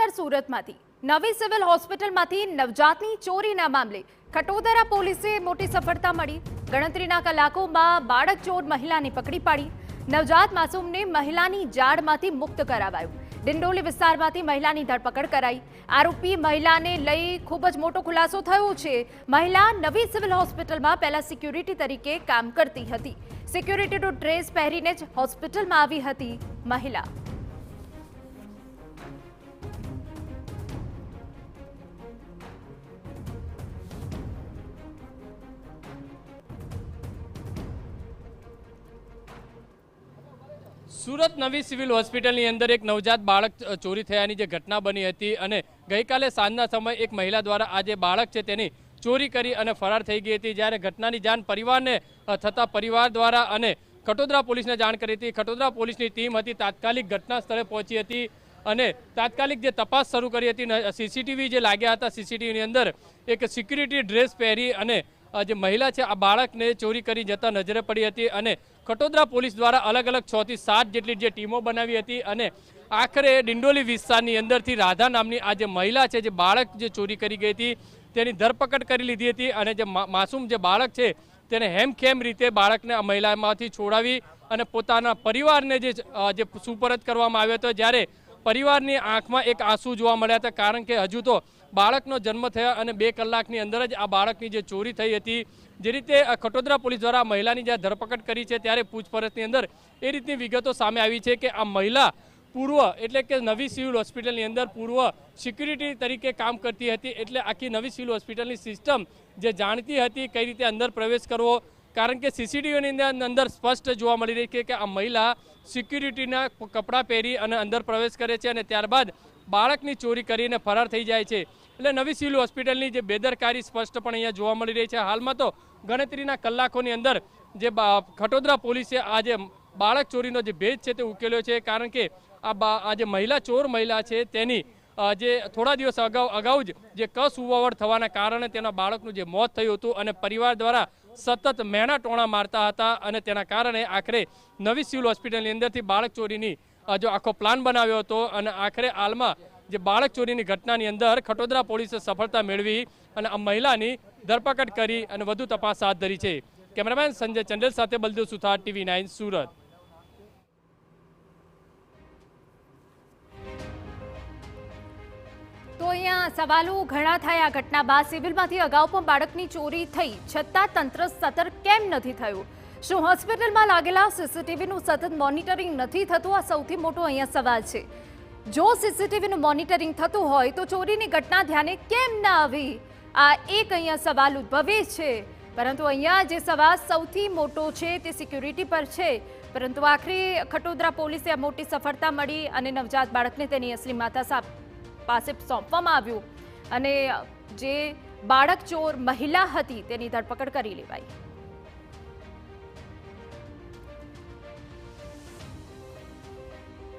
સમાચાર સુરતમાંથી નવી સિવિલ હોસ્પિટલમાંથી નવજાતની ચોરીના મામલે ખટોદરા પોલીસે મોટી સફળતા મળી। ગણતરીના કલાકોમાં બાળક ચોર મહિલાને પકડી પાડી। નવજાત માસૂમને મહિલાની જાળમાંથી મુક્ત કરાવાયો। ડિંડોલી વિસ્તારમાંથી મહિલાની ધરપકડ કરાઈ। આરોપી મહિલાને લઈ ખૂબ જ મોટો ખુલાસો થયો છે। મહિલા નવી સિવિલ હોસ્પિટલમાં પહેલા સિક્યુરિટી તરીકે કામ કરતી હતી। સિક્યુરિટીનો ડ્રેસ પહેરીને જ હોસ્પિટલમાં આવી હતી મહિલા। सूरत नवी सिविल होस्पिटलની અંદર એક નવજાત બાળક ચોરી થયાની જે ઘટના બની હતી અને ગઈકાલે સાંજના સમયે એક મહિલા દ્વારા આ જે બાળક છે તેની ચોરી કરી અને ફરાર થઈ ગઈ હતી। જ્યારે ઘટનાની જાણ પરિવારને થતા પરિવાર દ્વારા અને ખટોદરા પોલીસને જાણ કરી હતી। ખટોદરા પોલીસની ટીમ હતી તાત્કાલિક ઘટના સ્થળે પહોંચી હતી અને તાત્કાલિક જે તપાસ શરૂ કરી હતી। સીસીટીવી જે લાગ્યા હતા સીસીટીવીની અંદર એક સિક્યુરિટી ડ્રેસ પહેરી અને જે મહિલા છે આ બાળકને ચોરી કરી જતા નજરે પડી હતી અને ખટોદરા પોલીસ દ્વારા અલગ અલગ 6 થી 7 જેટલી જે ટીમો બનાવી હતી અને આખરે ડિંડોલી વિસ્તારની અંદરથી રાધા નામની આ જે મહિલા છે જે બાળક જે ચોરી કરી ગઈ હતી તેની ધરપકડ કરી લીધી હતી અને જે માસૂમ જે બાળક છે તેને હેમખેમ રીતે બાળકને આ મહિલામાંથી છોડાવી અને પોતાના પરિવારને જે સુપરત કરવામાં આવ્યો હતો। જ્યારે પરિવારની આંખમાં એક આંસુ જોવા મળ્યા હતા કારણ કે હજુ તો બાળકનો જન્મ થયા અને 2 કલાકની અંદર જ આ બાળકની જે ચોરી થઈ હતી। જે રીતે ખટોદરા પોલીસ દ્વારા મહિલાની જે ધરપકડ કરી છે ત્યારે પૂછપરછની અંદર એ રીતની વિગતો સામે આવી છે કે આ મહિલા પૂર્વ એટલે કે નવી સિવિલ હોસ્પિટલની અંદર પૂર્વ સિક્યુરિટી તરીકે કામ કરતી હતી। એટલે આખી નવી સિવિલ હોસ્પિટલની સિસ્ટમ જે જાણતી હતી કઈ રીતે અંદર પ્રવેશ કરવો કારણ કે સીસીટીવીની અંદર સ્પષ્ટ જોવા મળી રહી છે કે આ મહિલા સિક્યુરિટીના કપડાં પહેરી અને અંદર પ્રવેશ કરે છે અને ત્યારબાદ બાળકની ચોરી કરીને ફરાર થઈ જાય છે। એટલે નવી સિવિલ હોસ્પિટલની જે બેદરકારી સ્પષ્ટપણે અહીંયા જોવા મળી રહી છે। હાલમાં તો ગણતરીના કલાકોની અંદર જે ખટોદરા પોલીસે આ જે બાળક ચોરીનો જે ભેદ છે તે ઉકેલ્યો છે કારણ કે આ જે મહિલા ચોર મહિલા છે તેની જે થોડા દિવસ અગાઉ જ જે કસુવાવડ થવાના કારણે તેના બાળકનું જે મોત થયું હતું અને પરિવાર દ્વારા સતત મેણા ટોણા મારતા હતા અને તેના કારણે આખરે નવી સિવિલ હોસ્પિટલની અંદરથી બાળક ચોરીની જો આખો પ્લાન બનાવ્યો હતો અને આખરે હાલમાં જે બાળક ચોરીની ઘટનાની અંદર ખટોદરા પોલીસે સફળતા મેળવી અને આ મહિલાની ધરપકડ કરી અને વધુ તપાસ હાથ ધરી છે। કેમેરામેન સંજય ચંડેલ સાથે બલદેવ સુથાર, TV9 સુરત। તો અહીંયા સવાલો ઘણા થયા। આ ઘટના બાદ સિવિલમાંથી અગાઉ પણ બાળકની ચોરી થઈ છતાં તંત્ર સતર્ક કેમ નથી થયું? શું હોસ્પિટલમાં લાગેલા સીસીટીવીનું સતત મોનિટરિંગ નથી થતું? આ સૌથી મોટો અહીંયા સવાલ છે। જો સીસીટીવીનું મોનિટરિંગ થતું હોય તો ચોરીની ઘટના ધ્યાને કેમ ના આવી? આ એક અહીંયા સવાલ ઉદ્ભવે છે। પરંતુ અહીંયા જે સવાલ સૌથી મોટો છે તે સિક્યુરિટી પર છે। પરંતુ આખરે ખટોદરા પોલીસે આ મોટી સફળતા મળી અને નવજાત બાળકને તેની અસલી માતા પાસે સોંપવામાં આવ્યું અને જે બાળક ચોર મહિલા હતી તેની ધરપકડ કરી લેવાઈ।